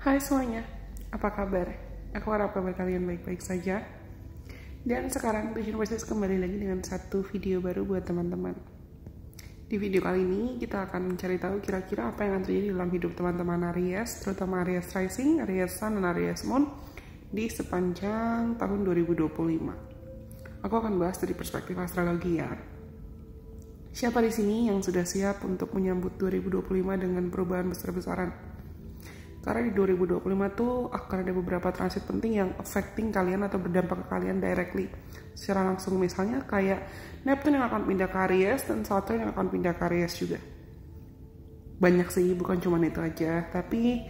Hai semuanya, apa kabar? Aku harap kabar kalian baik-baik saja. Dan sekarang Vision Voices kembali lagi dengan satu video baru buat teman-teman. Di video kali ini kita akan mencari tahu kira-kira apa yang akan terjadi dalam hidup teman-teman Aries, terutama Aries Rising, Aries Sun, dan Aries Moon di sepanjang tahun 2025. Aku akan bahas dari perspektif astrologi ya. Siapa di sini yang sudah siap untuk menyambut 2025 dengan perubahan besar-besaran? Karena di 2025 tuh akan ada beberapa transit penting yang affecting kalian atau berdampak ke kalian directly secara langsung. Misalnya kayak Neptune yang akan pindah ke Aries dan Saturn yang akan pindah ke Aries juga. Banyak sih, bukan cuma itu aja. Tapi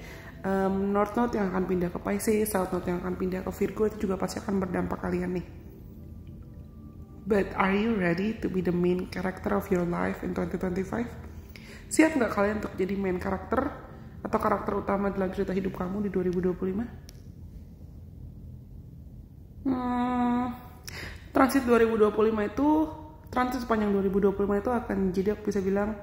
North Node yang akan pindah ke Pisces, South Node yang akan pindah ke Virgo itu juga pasti akan berdampak kalian nih. But are you ready to be the main character of your life in 2025? Siap nggak kalian untuk jadi main karakter atau karakter utama dalam cerita hidup kamu di 2025? Transit 2025 itu, transit sepanjang 2025 itu akan jadi, aku bisa bilang,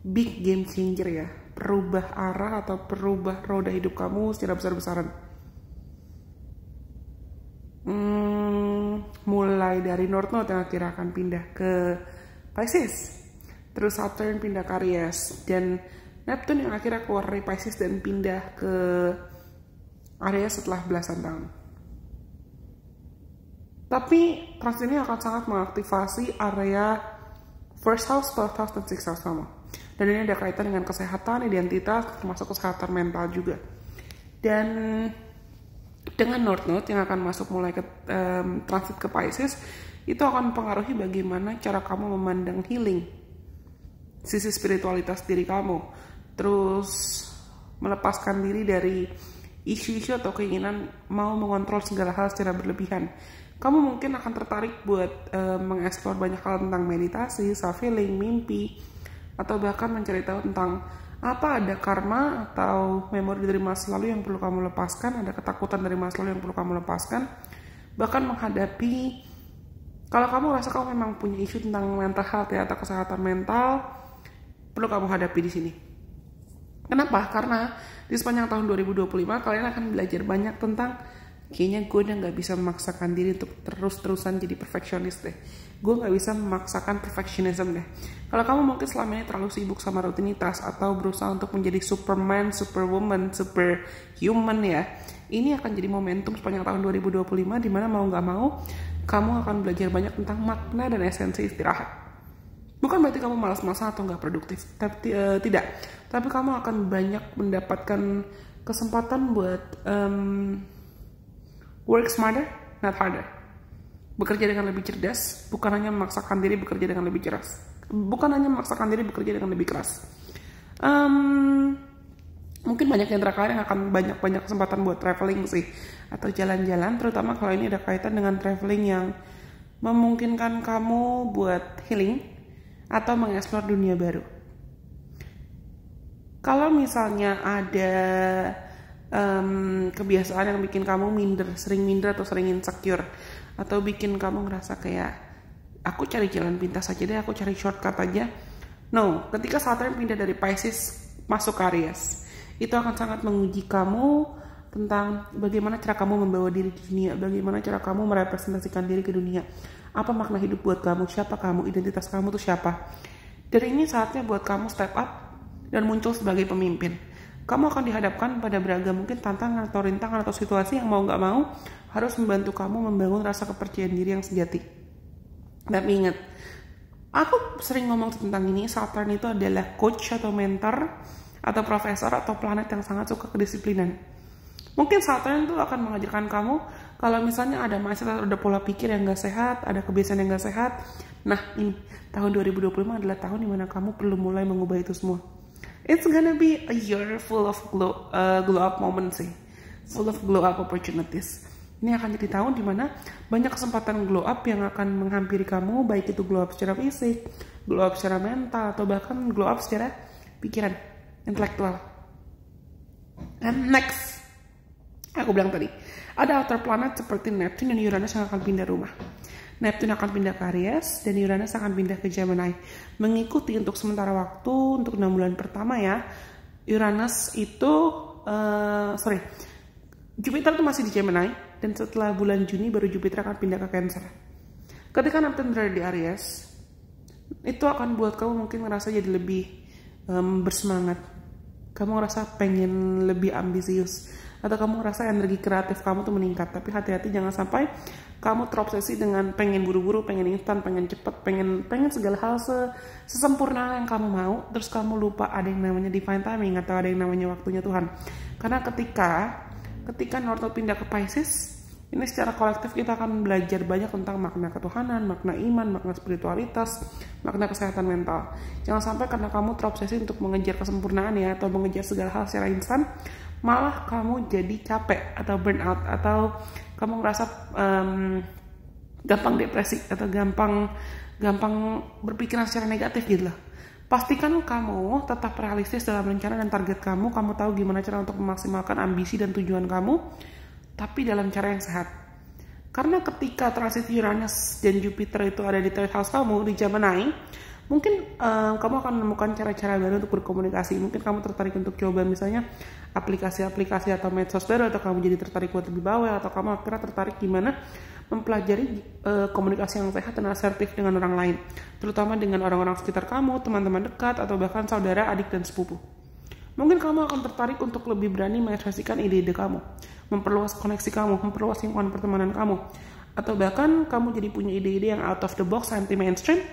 big game changer ya. Perubah arah atau perubah roda hidup kamu secara besar-besaran. Mulai dari North Node yang akhirnya akan pindah ke Pisces, terus Saturn pindah ke Aries, dan Neptune yang akhirnya keluar dari Pisces dan pindah ke Aries setelah belasan tahun. Tapi transit ini akan sangat mengaktifasi area first house, third house, dan sixth house kamu. Dan ini ada kaitan dengan kesehatan, identitas, termasuk kesehatan mental juga. Dan dengan North Node yang akan masuk mulai ke transit ke Pisces, itu akan mempengaruhi bagaimana cara kamu memandang healing, sisi spiritualitas diri kamu, terus melepaskan diri dari isu-isu atau keinginan mau mengontrol segala hal secara berlebihan. Kamu mungkin akan tertarik buat mengeksplor banyak hal tentang meditasi, self-healing, mimpi, atau bahkan mencari tahu tentang apa ada karma atau memori dari masa lalu yang perlu kamu lepaskan, ada ketakutan dari masa lalu yang perlu kamu lepaskan, bahkan menghadapi kalau kamu rasa kamu memang punya isu tentang mental health ya, atau kesehatan mental, perlu kamu hadapi di sini. Kenapa? Karena di sepanjang tahun 2025 kalian akan belajar banyak tentang kayaknya gue udah gak bisa memaksakan diri untuk terus-terusan jadi perfeksionis deh. Gue gak bisa memaksakan perfectionism deh. Kalau kamu mungkin selama ini terlalu sibuk sama rutinitas atau berusaha untuk menjadi superman, superwoman, superhuman ya, ini akan jadi momentum sepanjang tahun 2025 dimana mau gak mau kamu akan belajar banyak tentang makna dan esensi istirahat. Bukan berarti kamu malas-malasan atau gak produktif, tapi tidak. Tapi kamu akan banyak mendapatkan kesempatan buat work smarter, not harder. Bekerja dengan lebih cerdas, bukan hanya memaksakan diri bekerja dengan lebih keras. Bukan hanya memaksakan diri bekerja dengan lebih keras. Mungkin banyak di antara kalian akan banyak kesempatan buat traveling sih, atau jalan-jalan, terutama kalau ini ada kaitan dengan traveling yang memungkinkan kamu buat healing atau mengeksplor dunia baru. Kalau misalnya ada kebiasaan yang bikin kamu sering minder atau sering insecure, atau bikin kamu ngerasa kayak aku cari jalan pintas aja deh, aku cari shortcut aja. No, ketika Saturn pindah dari Pisces masuk ke Aries, itu akan sangat menguji kamu tentang bagaimana cara kamu membawa diri di dunia, bagaimana cara kamu merepresentasikan diri ke dunia, apa makna hidup buat kamu, siapa kamu, identitas kamu tuh siapa. Dan ini saatnya buat kamu step up dan muncul sebagai pemimpin. Kamu akan dihadapkan pada beragam mungkin tantangan atau rintangan atau situasi yang mau gak mau harus membantu kamu membangun rasa kepercayaan diri yang sejati. Tapi ingat, aku sering ngomong tentang ini, Saturn itu adalah coach atau mentor atau profesor atau planet yang sangat suka kedisiplinan. Mungkin Saturn itu akan mengajarkan kamu kalau misalnya ada mindset atau ada pola pikir yang gak sehat, ada kebiasaan yang gak sehat. Nah ini, tahun 2025 adalah tahun dimana kamu perlu mulai mengubah itu semua. It's gonna be a year full of glow up moments sih, full of glow up opportunities. Ini akan jadi tahun dimana banyak kesempatan glow up yang akan menghampiri kamu, baik itu glow up secara fisik, glow up secara mental, atau bahkan glow up secara pikiran, intelektual. And next, aku bilang tadi, ada outer planet seperti Neptune dan Uranus yang akan pindah rumah. Neptune akan pindah ke Aries dan Uranus akan pindah ke Gemini. Mengikuti untuk sementara waktu, untuk 6 bulan pertama ya, Uranus itu Jupiter tuh masih di Gemini, dan setelah bulan Juni baru Jupiter akan pindah ke Cancer. Ketika Neptune berada di Aries, itu akan buat kamu mungkin ngerasa jadi lebih bersemangat. Kamu ngerasa pengen lebih ambisius, atau kamu ngerasa energi kreatif kamu tuh meningkat. Tapi hati-hati jangan sampai kamu terobsesi dengan pengen buru-buru, pengen instan, pengen cepet, pengen segala hal sesempurna yang kamu mau. Terus kamu lupa ada yang namanya divine timing, atau ada yang namanya waktunya Tuhan. Karena ketika North pindah ke Pisces, ini secara kolektif kita akan belajar banyak tentang makna ketuhanan, makna iman, makna spiritualitas, makna kesehatan mental. Jangan sampai karena kamu terobsesi untuk mengejar kesempurnaan ya, atau mengejar segala hal secara instan, malah kamu jadi capek atau burnout, atau kamu ngerasa gampang depresi atau gampang berpikiran secara negatif gitu loh. Pastikan kamu tetap realistis dalam rencana dan target kamu. Kamu tahu gimana cara untuk memaksimalkan ambisi dan tujuan kamu, tapi dalam cara yang sehat. Karena ketika transit Uranus dan Jupiter itu ada di third house kamu, di Gemini, mungkin kamu akan menemukan cara-cara baru untuk berkomunikasi. Mungkin kamu tertarik untuk coba misalnya aplikasi-aplikasi atau medsos baru, atau kamu jadi tertarik buat lebih bawel, atau kamu akhirnya tertarik gimana mempelajari komunikasi yang sehat dan asertif dengan orang lain, terutama dengan orang-orang sekitar kamu, teman-teman dekat, atau bahkan saudara, adik, dan sepupu. Mungkin kamu akan tertarik untuk lebih berani mengekspresikan ide-ide kamu, memperluas koneksi kamu, memperluas lingkungan pertemanan kamu, atau bahkan kamu jadi punya ide-ide yang out of the box, anti mainstream,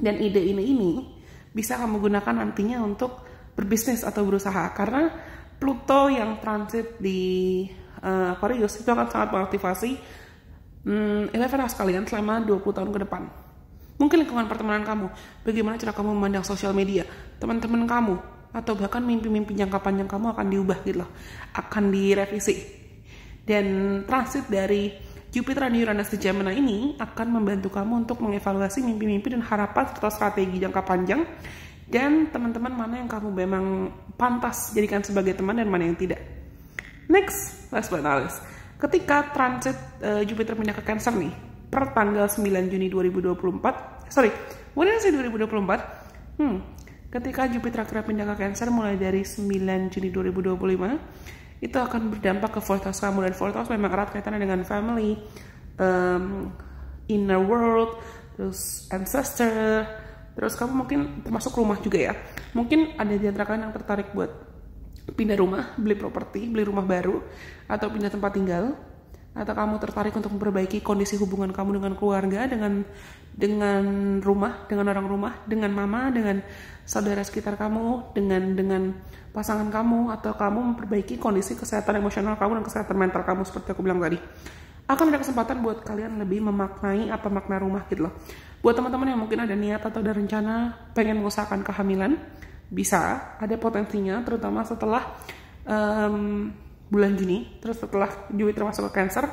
dan ide ini bisa kamu gunakan nantinya untuk berbisnis atau berusaha. Karena Pluto yang transit di Aquarius itu akan sangat mengaktifasi 11 house kalian selama 20 tahun ke depan. Mungkin lingkungan pertemanan kamu, bagaimana cara kamu memandang sosial media, teman-teman kamu, atau bahkan mimpi-mimpi jangka panjang kamu akan diubah gitu loh, akan direvisi. Dan transit dari Jupiter dan Uranus di Gemini ini akan membantu kamu untuk mengevaluasi mimpi-mimpi dan harapan serta strategi jangka panjang, dan teman-teman mana yang kamu memang pantas jadikan sebagai teman dan mana yang tidak. Next, last but not least, ketika transit Jupiter pindah ke Cancer nih, per tanggal 9 Juni 2024, when I say 2024, ketika Jupiter akhirnya pindah ke Cancer mulai dari 9 Juni 2025, itu akan berdampak ke fourth house kamu, dan fourth house memang erat kaitannya dengan family, inner world, terus ancestor, terus kamu mungkin termasuk rumah juga ya. Mungkin ada di antara kalian yang tertarik buat pindah rumah, beli properti, beli rumah baru, atau pindah tempat tinggal, atau kamu tertarik untuk memperbaiki kondisi hubungan kamu dengan keluarga, dengan rumah, dengan orang rumah, dengan mama, dengan saudara sekitar kamu, dengan pasangan kamu, atau kamu memperbaiki kondisi kesehatan emosional kamu dan kesehatan mental kamu seperti aku bilang tadi. Akan ada kesempatan buat kalian lebih memaknai apa makna rumah gitu loh. Buat teman-teman yang mungkin ada niat atau ada rencana pengen mengusahakan kehamilan, bisa, ada potensinya, terutama setelah bulan Juni, terus setelah Jupiter masuk ke Cancer,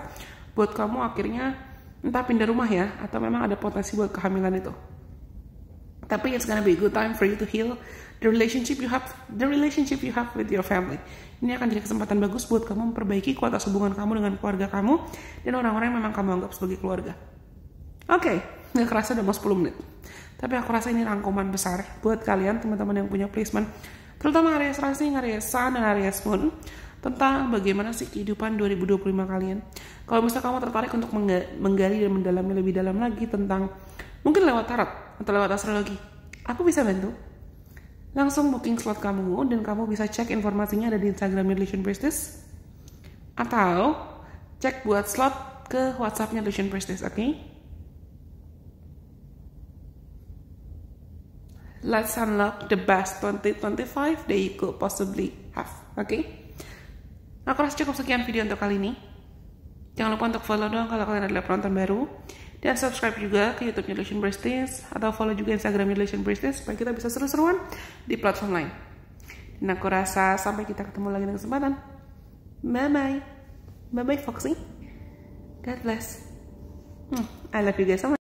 buat kamu akhirnya entah pindah rumah ya, atau memang ada potensi buat kehamilan itu. Tapi it's gonna be a good time for you to heal the relationship you have with your family. Ini akan jadi kesempatan bagus buat kamu memperbaiki kualitas hubungan kamu dengan keluarga kamu dan orang-orang yang memang kamu anggap sebagai keluarga. Oke, nggak kerasa udah mau 10 menit. Tapi aku rasa ini rangkuman besar buat kalian teman-teman yang punya placement, terutama Aries Rising, Aries Sun, dan Aries Moon, tentang bagaimana sih kehidupan 2025 kalian. Kalau misalnya kamu tertarik untuk menggali dan mendalami lebih dalam lagi tentang mungkin lewat tarot atau lewat astrologi, aku bisa bantu. Langsung booking slot kamu, dan kamu bisa cek informasinya ada di Instagram Illusion Priestess, atau cek buat slot ke WhatsAppnya Illusion Priestess, oke? Let's unlock the best 2025 that you could possibly have, oke? Aku rasa cukup sekian video untuk kali ini. Jangan lupa untuk follow dong kalau kalian adalah penonton baru, dan subscribe juga ke YouTube Illusion Priestess, atau follow juga Instagram Illusion Priestess supaya kita bisa seru-seruan di platform lain. Dan aku rasa sampai kita ketemu lagi di kesempatan. Bye bye Foxy. God bless. I love you guys so much.